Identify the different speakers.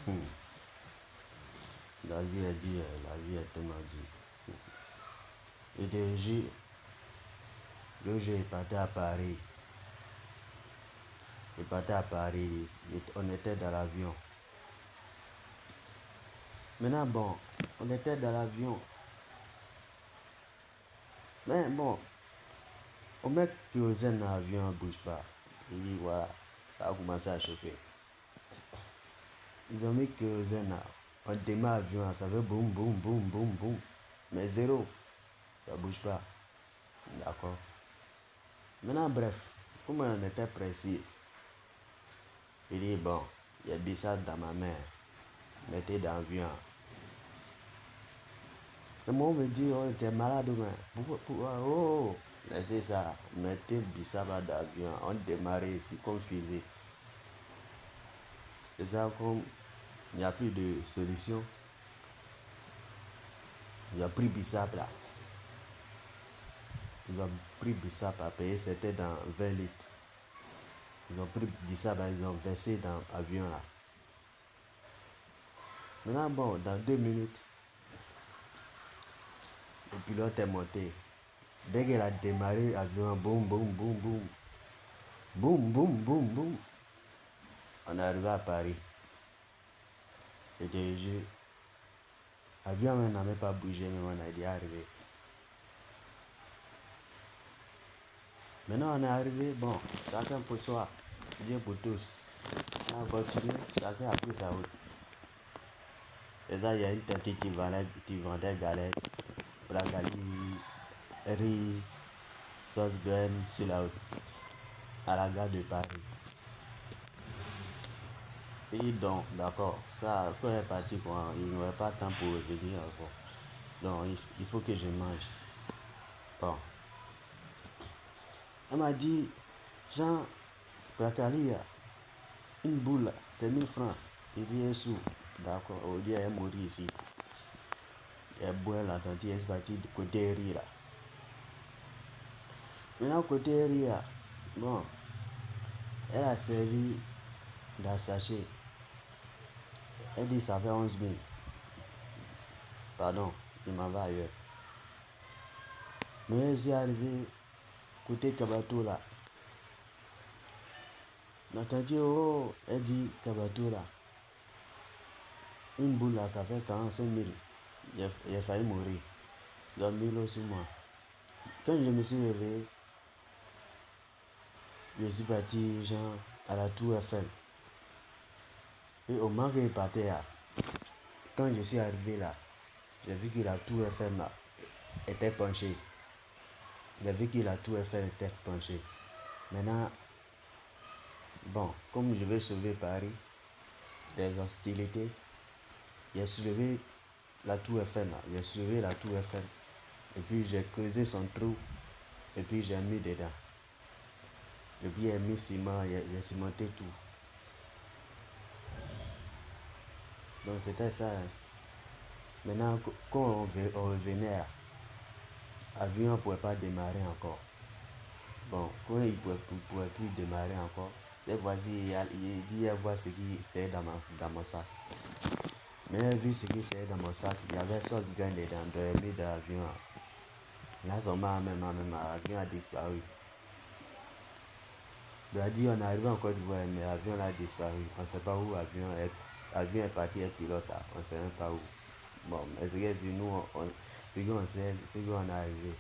Speaker 1: Hmm. La vie est dure, la vie est tellement dure. Et déjà, le jour est parti à Paris. Il partait à Paris, on était dans l'avion. Maintenant, bon, on était dans l'avion. Mais bon, on met kérosène dans l'avion, on ne bouge pas. Et voilà, ça a commencé à chauffer. Ils ont mis kérosène là. On démarre l'avion, ça fait boum, boum, boum, boum, boum. Mais zéro, ça ne bouge pas. D'accord. Maintenant, bref, comme on était pressé, il dit bon, il y a Bissap dans ma main. Mettez dans l'avion. Le monde me dit, oh, t'es malade, mais pourquoi, oh, laissez ça, mettez Bissap dans l'avion, on démarre ici comme fusée. Et ça, comme il n'y a plus de solution, ils ont pris Bissap là. Ils ont pris Bissap à payer, c'était dans 20 litres. Ils ont pris Bissap, ils ont versé dans l'avion là. Maintenant, bon, dans 2 minutes, le pilote est monté. Dès qu'il a démarré l'avion, boum, boum, boum, boum. Boum, boum, boum, boum. On est arrivé à Paris. Et déjà, l'avion n'a même pas bougé, mais on est déjà arrivé. Maintenant, on est arrivé, bon, chacun pour soi, Dieu pour tous. On a continué, chacun a pris sa route. Et ça, il y a une tête qui vendait galettes, bragali, riz, sauce graine sur la route, à la gare de Paris. Et donc, d'accord, ça, quand elle est partie, il n'aurait pas de temps pour revenir encore. Donc, il faut que je mange. Bon. Elle m'a dit, Jean, Bracali, une boule, c'est 1000 francs. Il dit, un sou. D'accord, au dit, elle est morte ici. Elle boit là, tandis elle est partie du côté riz là. Maintenant, côté riz là, bon, elle a servi dans sachet. Elle dit, ça fait 11 000. Pardon, il m'en va ailleurs. Mais je suis arrivé côté Kabato là. Nathalie, oh, elle dit Kabato là. Une boule là, ça fait 45 000. J'ai failli mourir. J'ai mis l'eau sur moi. Quand je me suis réveillé, je suis parti genre à la tour Eiffel. Et au moment que je partais là, quand je suis arrivé là, j'ai vu que la tour Eiffel là était penchée. J'ai vu que la tour Eiffel était penchée. Maintenant, bon, comme je vais sauver Paris des hostilités, j'ai soulevé la tour Eiffel là. J'ai soulevé la tour Eiffel. Et puis j'ai creusé son trou. Et puis j'ai mis dedans. Et puis j'ai mis ciment, j'ai cimenté tout. Donc c'était ça. Maintenant, quand on revenait là, l'avion ne pouvait pas démarrer encore. Bon, quand il ne pouvait plus démarrer encore, les voisins, il dit, voir ce qui c'est dans mon sac. Mais il a vu ce qui c'est dans mon sac, il y avait sauce de graine dedans, de mis dans l'avion. Là, son même, l'avion a disparu. Il a dit, on est arrivé en Côte d'Ivoire, mais l'avion a disparu. On ne sait pas où l'avion est parti, et pilote là, on ne sait même pas où. Bon, mais c'est que nous, ce qu'on sait, c'est qu'on est arrivé.